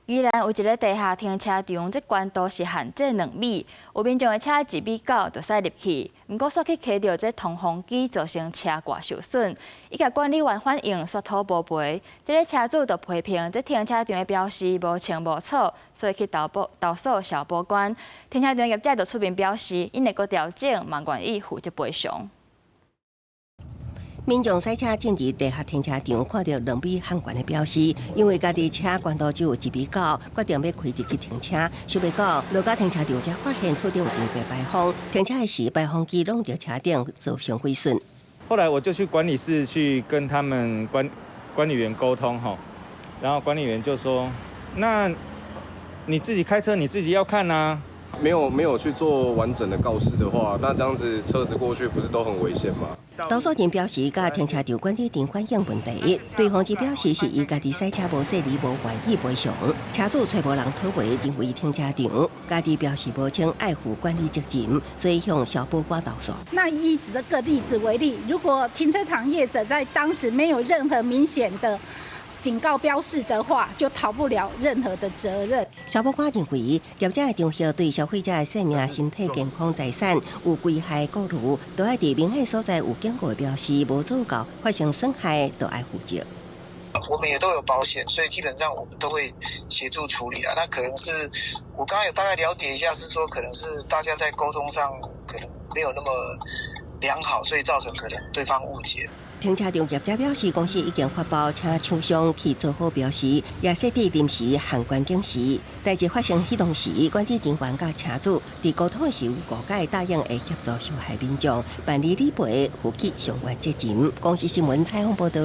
宜兰有一个地下停车场，这关度是限制2米，有民众的车1米9就驶入去，不过煞去开到这通风机，造成车挂受损。伊甲管理员反映刷土无赔，这个车主就批评这停车场的标示无清无楚，所以去投诉消保官。停车场业者就出面表示，因会阁调整，嘛愿意负责赔偿。 民众驶车进入地下停车场，看到2米限悬的标示，因为家己车悬度只有1米9，决定要开入去停车。想袂到落到停车场才发现厝顶有真侪排风，停车的时排风机弄到车顶，造成毁损。后来我就去管理室去跟他们管理员沟通哈，然后管理员就说：“那你自己开车你自己要看啊。” 没有去做完整的告示的话，那这样子车子过去不是都很危险吗？投诉人表示，甲停车场管理员反映问题，对方只表示是伊家己驶车无细腻，无愿意赔偿。车主找无人讨赔，认为停车场家己表示无清爱护管理责任，所以向消保官投诉。那以这个例子为例，如果停车场业者在当时没有任何明显的 警告标示的话，就逃不了任何的责任。消保官认为，业者的场合对消费者的生命、身体健康、财产有危害过如，都要伫明显所在有警告的标示无做到，发生损害都要负责。我们也都有保险，所以基本上我们都会协助处理啊。那可能是我刚刚有大概了解一下，是说可能是大家在沟通上可能没有那么良好，所以造成可能对方误解。 停车场业者表示，公司已经发包，请厂商去做好标示，也设置临时限悬警示。代志发生迄当时，管理人员甲车主伫沟通的时候误解，答应会协助受害民众办理理赔，负起相关责任。公司新闻采访报道。